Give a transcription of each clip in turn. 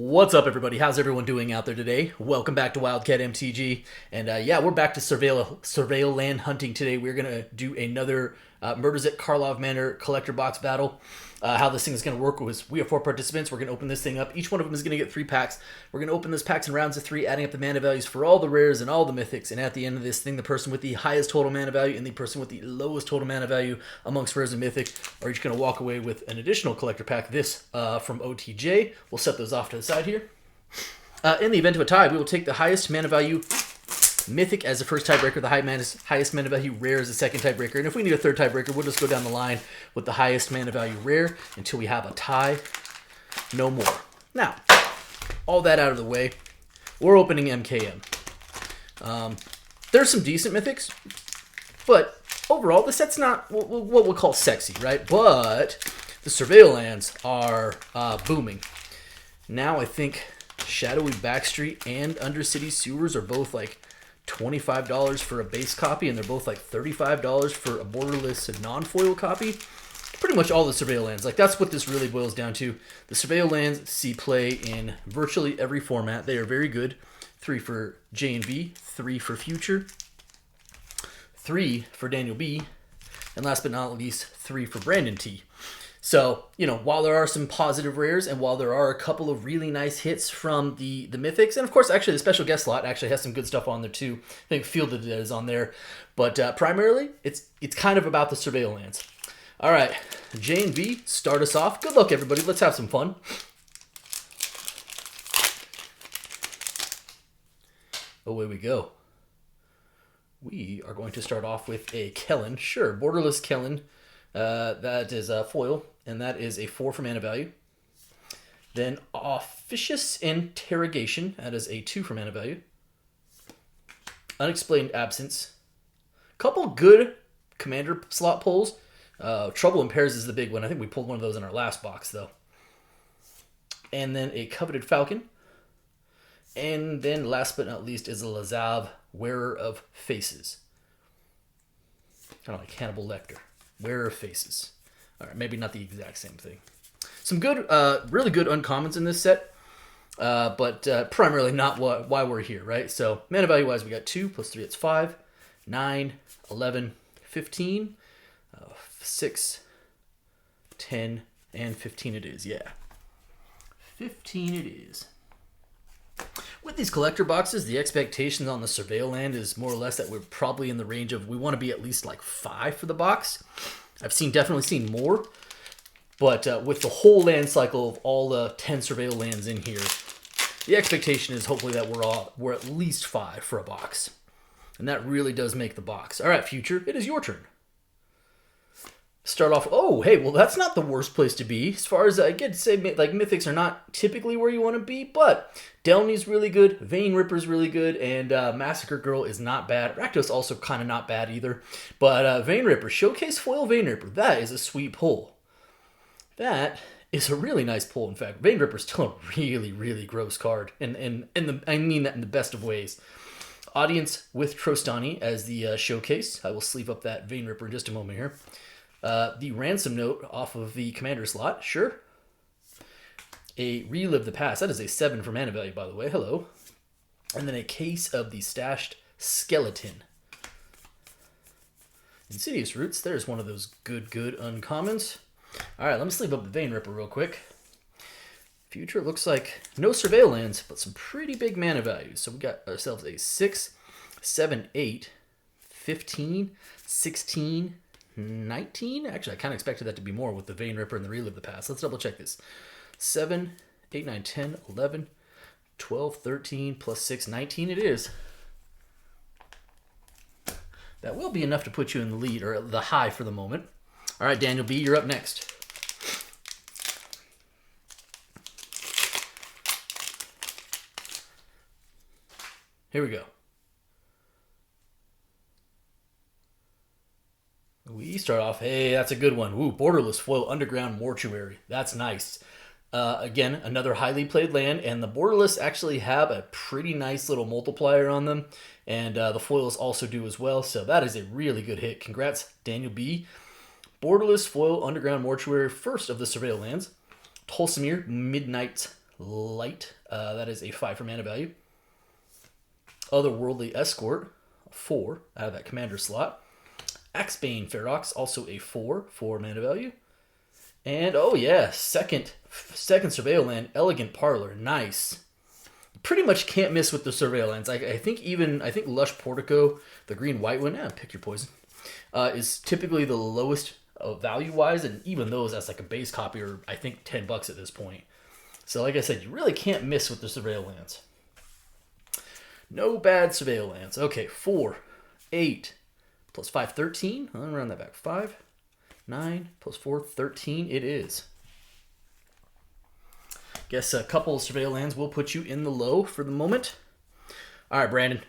What's up, everybody? How's everyone doing out there today? Welcome back to Wildcat MTG, and yeah, we're back to Surveil land hunting today. We're gonna do another Murders at Karlov Manor Collector box battle. How this thing is gonna work is we have 4 participants. We're gonna open this thing up. Each one of them is gonna get 3 packs. We're gonna open this packs in rounds of 3, adding up the mana values for all the rares and all the mythics. And at the end of this thing, the person with the highest total mana value and the person with the lowest total mana value amongst rares and mythic are each gonna walk away with an additional collector pack. This from OTJ. We'll set those off to the side here. In the event of a tie, we will take the highest mana value mythic as the first tiebreaker, the highest mana value rare as the second tiebreaker, and if we need a third tiebreaker, we'll just go down the line with the highest mana value rare until we have a tie. No more. Now, all that out of the way, we're opening MKM. There's some decent mythics, but overall, the set's not what we'll call sexy, right? But the Surveil lands are booming. Now I think Shadowy Backstreet and Undercity Sewers are both like $25 for a base copy, and they're both like $35 for a borderless non-foil copy. Pretty much all the Surveil lands. Like, that's what this really boils down to. The Surveil lands see play in virtually every format. They are very good. 3 for J and B, 3 for Future, 3 for Daniel B, and last but not least, 3 for Brandon T. So, you know, while there are some positive rares and while there are a couple of really nice hits from the mythics, and of course, actually, the special guest slot actually has some good stuff on there too. I think Fielded is on there. But primarily, it's kind of about the Surveil lands. All right, J and B, start us off. Good luck, everybody. Let's have some fun. Away we go. We are going to start off with a Kellen. Sure, borderless Kellen. That is a foil, and that is a 4 for mana value. Then Officious Interrogation, that is a 2 for mana value. Unexplained Absence. Couple good commander slot pulls. Trouble in Pairs is the big one. I think we pulled one of those in our last box, though. And then a Coveted Falcon. And then last but not least is a Lazav, Wearer of Faces. Kind of like Hannibal Lecter. Wearer of Faces. All right, maybe not the exact same thing. Some good, really good uncommons in this set, but primarily not why we're here, right? So mana value-wise, we got 2 plus 3, it's 5, 9, 11, 15, 6, 10, and 15 it is, yeah. 15 it is. With these collector boxes, the expectations on the Surveil land is more or less that we're probably in the range of, we want to be at least like 5 for the box. I've definitely seen more, but with the whole land cycle of all the 10 Surveil lands in here, the expectation is hopefully that we're at least 5 for a box. And that really does make the box. All right, Future, it is your turn. Start off, oh, hey, well, that's not the worst place to be. As far as I get to say, like, mythics are not typically where you want to be, but Delny's really good, Vein Ripper's really good, and Massacre Girl is not bad. Rakdos also kind of not bad either. But Vein Ripper, Showcase Foil Vein Ripper, that is a sweet pull. That is a really nice pull, in fact. Vein Ripper's still a really, really gross card, and I mean that in the best of ways. Audience with Trostani as the showcase. I will sleeve up that Vein Ripper in just a moment here. The ransom note off of the commander slot, sure. A Relive the Past, that is a 7 for mana value, by the way, hello. And then a case of the Stashed Skeleton. Insidious Roots, there's one of those good uncommons. Alright, let me sleeve up the Vein Ripper real quick. Future looks like no Surveil lands, but some pretty big mana values. So we got ourselves a 6, 7, 8, 15, 16, 19? Actually, I kind of expected that to be more with the Vein Ripper and the Relive the Past. Let's double check this. 7, 8, 9, 10, 11, 12, 13, plus 6, 19 it is. That will be enough to put you in the lead, or the high for the moment. All right, Daniel B., you're up next. Here we go. We start off, hey, that's a good one. Ooh, Borderless Foil Underground Mortuary. That's nice. Again, another highly played land, and the Borderless actually have a pretty nice little multiplier on them, and the foils also do as well, so that is a really good hit. Congrats, Daniel B. Borderless Foil Underground Mortuary, first of the Surveil lands. Tolsimir, Midnight Light. That is a 5 for mana value. Otherworldly Escort, 4 out of that commander slot. Axebane Ferox, also a 4 for mana value. And oh yeah, second Surveil land, Elegant Parlor, nice. Pretty much can't miss with the Surveil lands. I think Lush Portico, the green-white one, pick your poison, is typically the lowest value-wise, and even those as like a base copy are, I think, $10 at this point. So like I said, you really can't miss with the Surveil lands. No bad Surveil lands. Okay, 4, 8, plus 5, 13. I'll round that back. 5, 9, plus 4, 13 it is. Guess a couple of Surveil lands will put you in the low for the moment. All right, Brandon.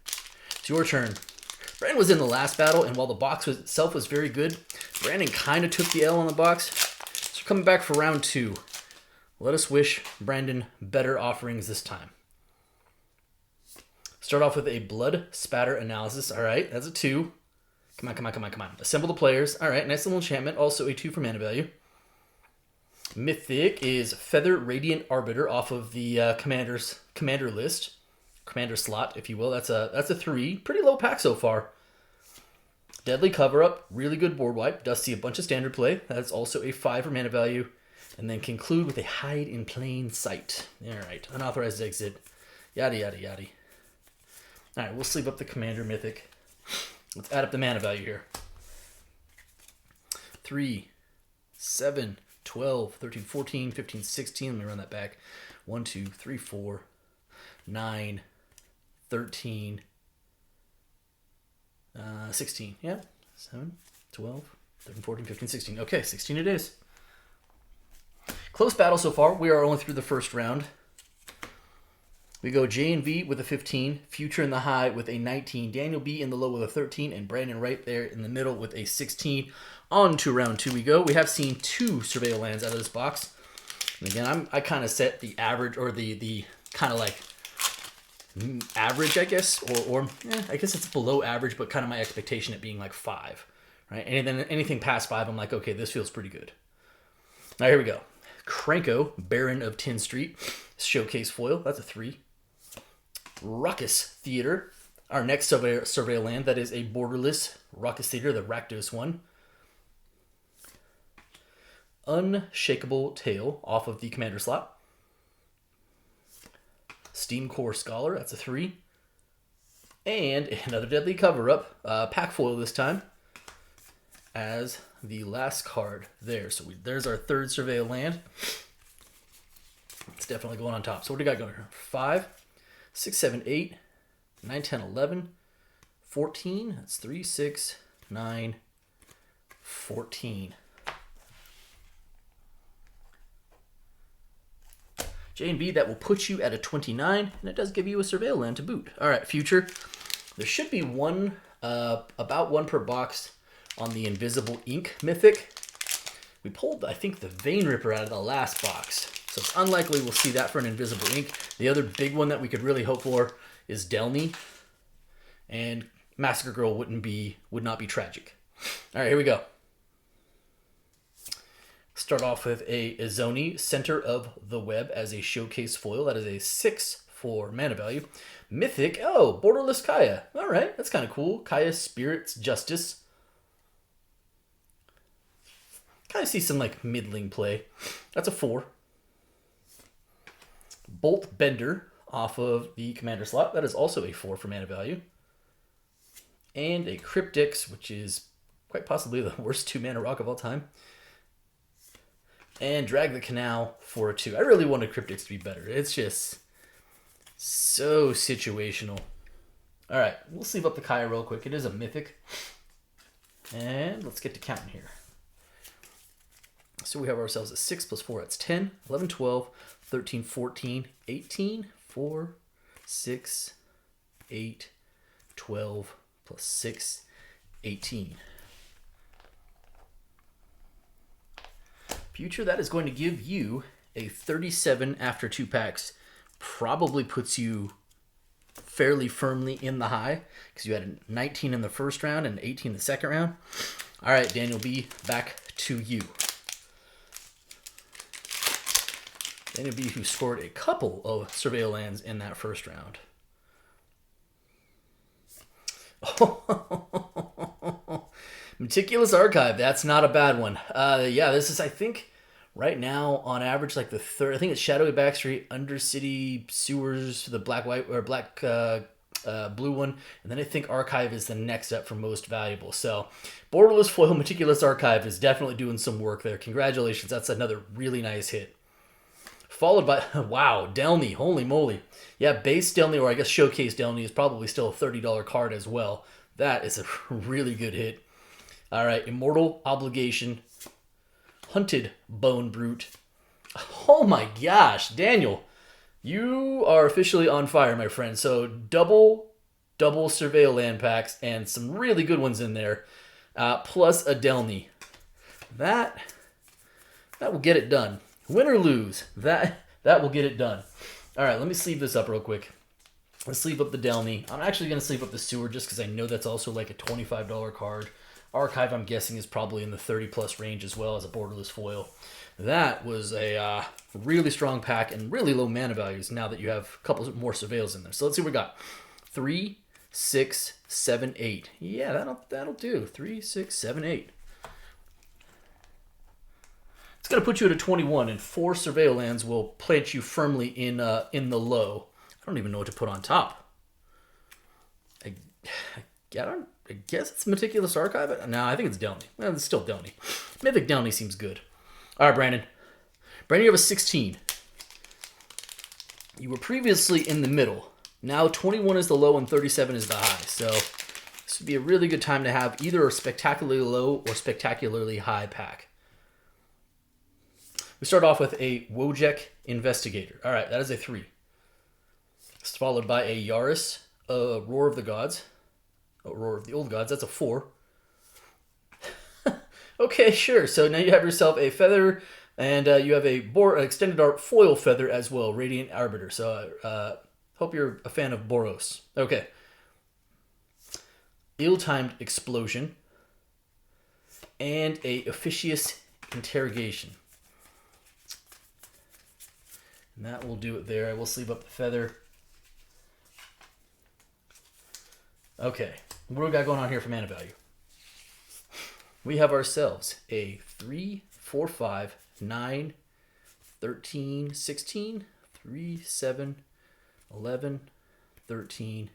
It's your turn. Brandon was in the last battle, and while the box itself was very good, Brandon kind of took the L on the box. So coming back for round 2. Let us wish Brandon better offerings this time. Start off with a Blood Spatter Analysis. All right, that's a 2. Come on. Assemble the players. All right, nice little enchantment. Also a 2 for mana value. Mythic is Feather Radiant Arbiter off of the commander list. Commander slot, if you will. That's a 3. Pretty low pack so far. Deadly Cover-Up, really good board wipe. Does see a bunch of standard play. That's also a 5 for mana value. And then conclude with a Hide in Plain Sight. All right, Unauthorized Exit. Yada, yada, yada. All right, we'll sleeve up the Commander Mythic. Let's add up the mana value here. 3, 7, 12, 13, 14, 15, 16. Let me run that back. 1, 2, 3, 4, 9, 13, 16. Yeah, 7, 12, 13, 14, 15, 16. Okay, 16 it is. Close battle so far. We are only through the first round. We go J and V with a 15, Future in the high with a 19, Daniel B in the low with a 13, and Brandon right there in the middle with a 16. On to round 2 we go. We have seen 2 Surveil lands out of this box. And again, I kind of set the average, or the kind of like average, I guess, or I guess it's below average, but kind of my expectation at being like 5, right? And then anything past 5, I'm like, okay, this feels pretty good. All right, here we go. Cranko, Baron of Tin Street, Showcase Foil, that's a 3. Ruckus Theater, our next Surveil land, that is a borderless Ruckus Theater, the Rakdos one. Unshakable Tail off of the commander slot. Steam Core Scholar, that's a 3. And another Deadly Cover-Up, pack foil this time, as the last card there. So there's our third Surveil land. It's definitely going on top. So what do we got going here? 5, 6, 7, 8, 9, 10, 11, 14. That's 3, 6, 9, 14. J and B, that will put you at a 29, and it does give you a Surveil land to boot. All right, Future. There should be one, about 1 per box on the Invisible Ink Mythic. We pulled, I think, the Vein Ripper out of the last box. So it's unlikely we'll see that for an Invisible Ink. The other big one that we could really hope for is Delny. And Massacre Girl would not be tragic. All right, here we go. Start off with a Izoni, Center of the Web as a showcase foil. That is a 6 for mana value. Mythic, oh, Borderless Kaya. All right, that's kind of cool. Kaya Spirit's Justice. Kind of see some like middling play. That's a 4. Bolt Bender off of the commander slot. That is also a 4 for mana value. And a Cryptix, which is quite possibly the worst 2 mana rock of all time. And Drag the Canal for a 2. I really wanted Cryptix to be better. It's just so situational. All right, we'll sleeve up the Kaya real quick. It is a mythic. And let's get to counting here. So we have ourselves a 6 plus 4. That's 10, 11, 12, 13, 14, 18, 4, 6, 8, 12, plus 6, 18. Future, that is going to give you a 37 after 2 packs. Probably puts you fairly firmly in the high because you had a 19 in the first round and 18 in the second round. All right, Daniel B, back to you. Daniel B, who scored a couple of Surveil lands in that first round. Meticulous Archive. That's not a bad one. Yeah, this is, I think, right now on average, like the third. I think it's Shadowy Backstreet, Undercity Sewers, the black white or black blue one, and then I think Archive is the next up for most valuable. So, borderless foil Meticulous Archive is definitely doing some work there. Congratulations, that's another really nice hit. Followed by, wow, Delney, holy moly. Yeah, base Delney, or I guess Showcase Delney is probably still a $30 card as well. That is a really good hit. All right, Immortal Obligation, Hunted Bone Brute. Oh my gosh, Daniel, you are officially on fire, my friend. So double Surveil land packs and some really good ones in there, plus a Delney. That will get it done. Win or lose, that will get it done. All right, let me sleeve this up real quick. Let's sleeve up the Delney. I'm actually going to sleeve up the Sewer just because I know that's also like a $25 card. Archive, I'm guessing, is probably in the 30-plus range as well as a borderless foil. That was a really strong pack and really low mana values now that you have a couple more Surveils in there. So let's see what we got. 3, 6, 7, 8. Yeah, that'll do. 3, 6, 7, 8. It's going to put you at a 21, and 4 Surveil lands will plant you firmly in the low. I don't even know what to put on top. I guess it's Meticulous Archive. No, I think it's Delney. Well, it's still Delney. Mythic Delney seems good. All right, Brandon. Brandon, you have a 16. You were previously in the middle. Now 21 is the low and 37 is the high. So this would be a really good time to have either a spectacularly low or spectacularly high pack. We start off with a Wojek Investigator. All right, that is a 3. It's followed by a Yaris, Roar of the Gods. Oh, Roar of the Old Gods, that's a 4. Okay, sure. So now you have yourself a Feather, and you have a Extended Art Foil Feather as well, Radiant Arbiter. So hope you're a fan of Boros. Okay. Ill-Timed Explosion, and a Officious Interrogation. And that will do it there. I will sleeve up the Feather. Okay, what do we got going on here for mana value? We have ourselves a 3, 4, 5, 9, 13, 16, 3, 7, 11, 13,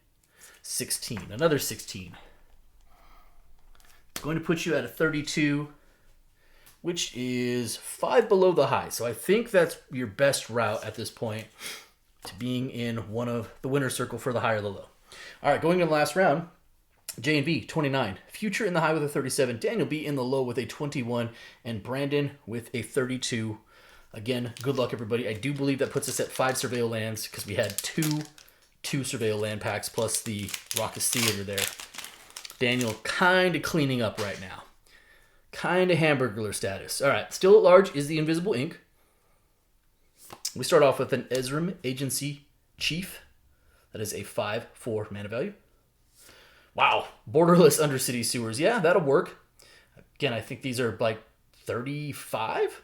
16. Another 16. Going to put you at a 32, which is 5 below the high. So I think that's your best route at this point to being in one of the winner's circle for the high or the low. All right, going to the last round, J and B, 29. Future in the high with a 37. Daniel B in the low with a 21. And Brandon with a 32. Again, good luck, everybody. I do believe that puts us at 5 Surveil lands because we had two Surveil land packs plus the Raucous Theater there. Daniel kind of cleaning up right now. Kind of Hamburglar status. All right, still at large is the Invisible Ink. We start off with an Ezram Agency Chief. That is a 5/4 mana value. Wow, Borderless Undercity Sewers. Yeah, that'll work. Again, I think these are like 35?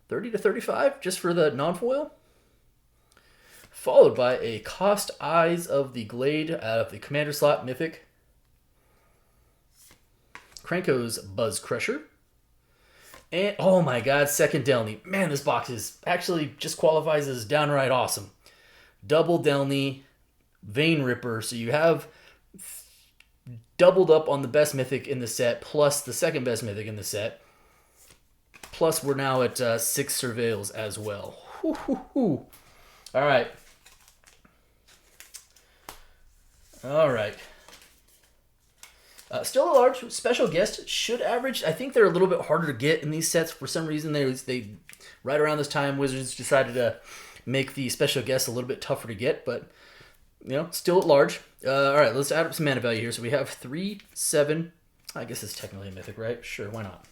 30 to 35 just for the non-foil. Followed by a Cost Eyes of the Glade out of the Commander slot Mythic. Krenko's Buzz Crusher. And, oh my god, second Delney. Man, this box is actually just qualifies as downright awesome. Double Delney, Vein Ripper. So you have doubled up on the best Mythic in the set, plus the second best Mythic in the set. Plus, we're now at 6 Surveils as well. All right. All right. Still a large special guest should average. I think they're a little bit harder to get in these sets. For some reason, they right around this time, Wizards decided to make the special guest a little bit tougher to get, but still at large. All right, let's add up some mana value here. So we have 3, 7. I guess it's technically a Mythic, right? Sure, why not?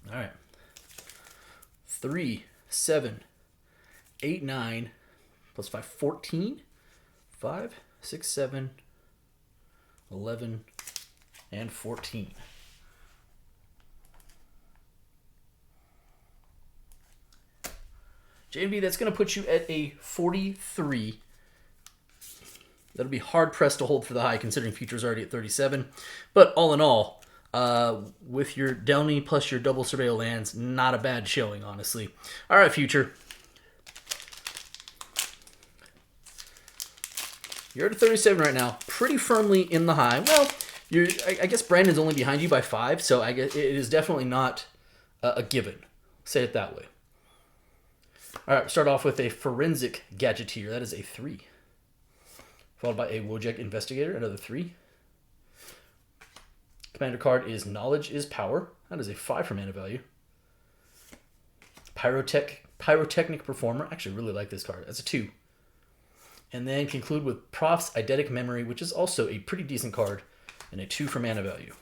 All right. 3, 7, 8, 9, plus 5, 14. 5, 6, 7, 11, and 14. JV, that's going to put you at a 43. That'll be hard-pressed to hold for the high, considering Future's already at 37. But all in all, with your Delny plus your double Surveil lands, not a bad showing, honestly. All right, Future. You're at 37 right now, pretty firmly in the high. Well, I guess Brandon's only behind you by 5, so I guess it is definitely not a given. Say it that way. All right, start off with a Forensic Gadgeteer. That is a 3. Followed by a Wojek Investigator, another 3. Commander card is Knowledge is Power. That is a 5 for mana value. Pyrotechnic Performer. Actually, really like this card. That's a 2. And then conclude with Prof's Eidetic Memory, which is also a pretty decent card, and a 2 for mana value.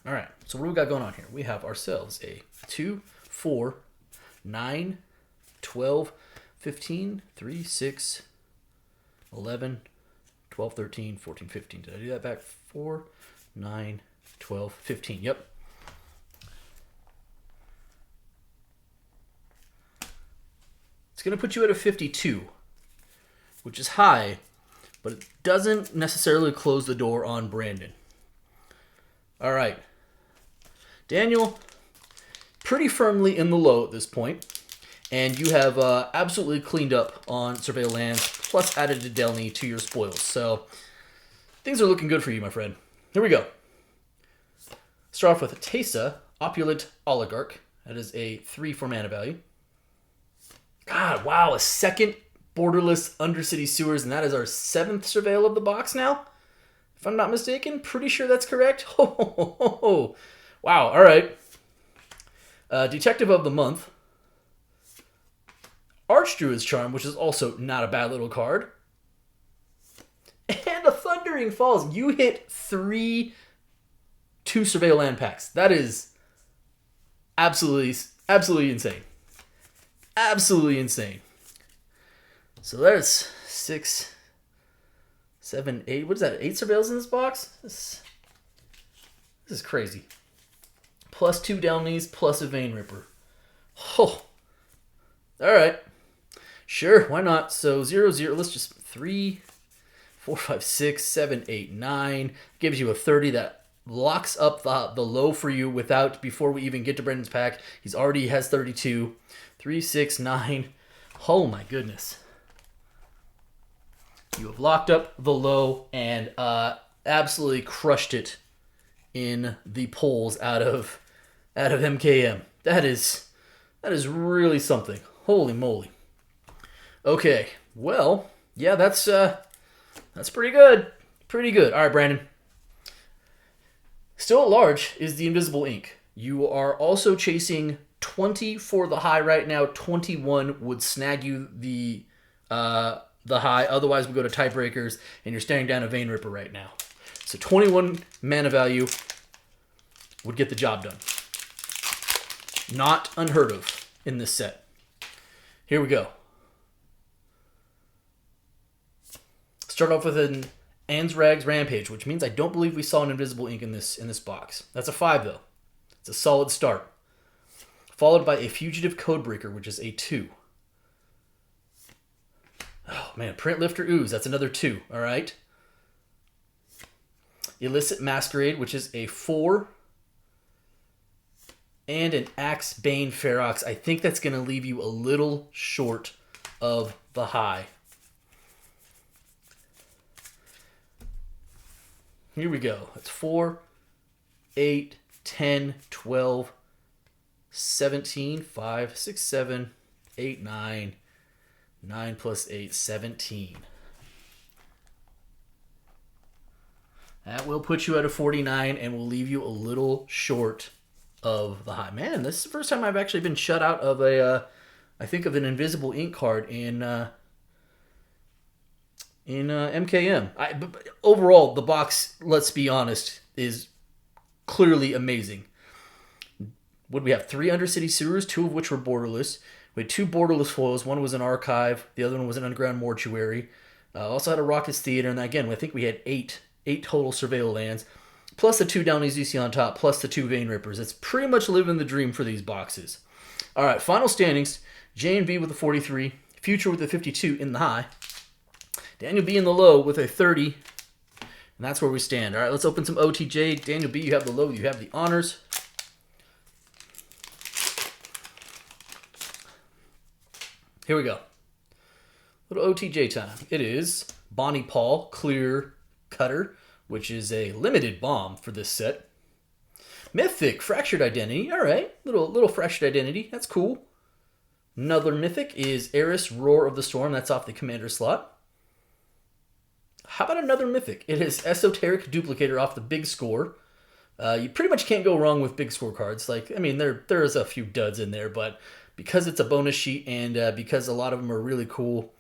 All right, so what do we got going on here? We have ourselves a 2, 4, 9, 12, 15, 3, 6, 11, 12, 13, 14, 15. Did I do that back? 4, 9, 12, 15. Yep. It's going to put you at a 52, which is high, but it doesn't necessarily close the door on Brandon. All right. Daniel, pretty firmly in the low at this point, and you have absolutely cleaned up on Surveil lands, plus added a Delny to your spoils. So things are looking good for you, my friend. Here we go. Start off with a Teysa, Opulent Oligarch. That is a 3 for mana value. God, wow, a second borderless Undercity Sewers, and that is our 7th Surveil of the box now? If I'm not mistaken, pretty sure that's correct. Wow, all right. Detective of the Month. Archdruid's Charm, which is also not a bad little card. And a Thundering Falls. You hit 3 2 Surveil land packs. That is absolutely insane. Absolutely insane. So there's 6, 7, 8. What is that? 8 Surveils in this box? This is crazy. Plus 2 Delnies, plus a Vein Ripper. Oh. All right. Sure, why not? So 0, 0. Let's just 3, 4, 5, 6, 7, 8, 9. Gives you a 30 that locks up the low for you before we even get to Brendan's pack. He's already has 32. 3, 6, 9. Oh my goodness. You have locked up the low and absolutely crushed it in the polls out of MKM. That is really something. Holy moly. Okay, well, yeah, that's pretty good. Pretty good. All right, Brandon. Still at large is the Invisible Ink. You are also chasing 20 for the high right now. 21 would snag you the high. Otherwise, we go to tiebreakers, and you're staring down a Vein Ripper right now. So 21 mana value would get the job done. Not unheard of in this set. Here we go. Start off with an Ansrag's Rampage, which means I don't believe we saw an Invisible Ink in this box. That's a 5, though. It's a solid start. Followed by a Fugitive Codebreaker, which is a 2. Oh, man. Print Lifter Ooze. That's another 2. All right. Illicit Masquerade, which is a 4. And an Axe Bane Ferox. I think that's going to leave you a little short of the high. Here we go. That's 4, 8, 10, 12, 17, 5, 6, 7, 8, 9. 9 plus 8, 17. That will put you at a 49 and will leave you a little short of the high. Man, this is the first time I've actually been shut out of I think of an Invisible Ink card in MKM. Overall, the box, let's be honest, is clearly amazing. What we have? 3 Undercity Sewers, 2 of which were borderless. We had 2 borderless foils. One was an Archive. The other one was an Underground Mortuary. Also had a Rockets Theater. And again, I think we had 8 total Surveil lands. Plus the 2 Downies you see on top. Plus the 2 Vein Rippers. It's pretty much living the dream for these boxes. All right, final standings. J&B with a 43. Future with a 52 in the high. Daniel B in the low with a 30. And that's where we stand. All right, let's open some OTJ. Daniel B, you have the low, you have the honors. Here we go. Little OTJ time. It is Bonnie Paul Clear Cutter, which is a limited bomb for this set. Mythic Fractured Identity. All right, little Fractured Identity. That's cool. Another Mythic is Eris Roar of the Storm. That's off the Commander slot. How about another Mythic? It is Esoteric Duplicator off the Big Score. You pretty much can't go wrong with Big Score cards. Like, I mean, there's a few duds in there, but because it's a bonus sheet and because a lot of them are really cool,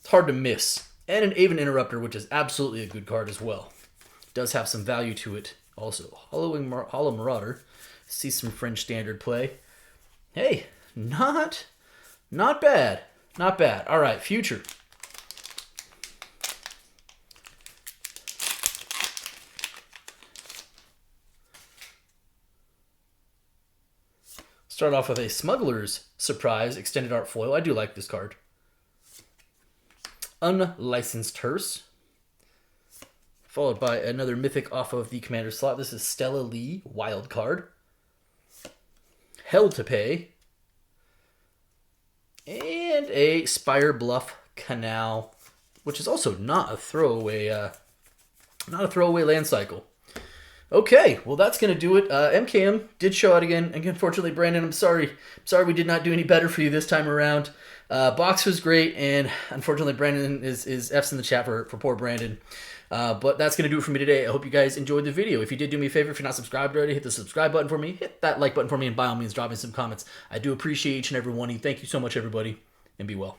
it's hard to miss. And an Aven Interrupter, which is absolutely a good card as well. Does have some value to it also. Hollow Marauder. See some French Standard play. Hey, not bad. Not bad. All right, future. Start off with a Smuggler's Surprise Extended Art Foil. I do like this card. Unlicensed Hearse. Followed by another Mythic off of the Commander slot. This is Stella Lee, Wild Card. Hell to Pay. And a Spire Bluff Canal, which is also not a throwaway land cycle. Okay, well that's gonna do it. MKM did show out again, and unfortunately, Brandon, I'm sorry we did not do any better for you this time around. Box was great, and unfortunately, Brandon is F's in the chat for poor Brandon. But that's gonna do it for me today. I hope you guys enjoyed the video. If you did, do me a favor, if you're not subscribed already, hit the subscribe button for me, hit that like button for me, and by all means, drop me some comments. I do appreciate each and every one of you. Thank you so much, everybody, and be well.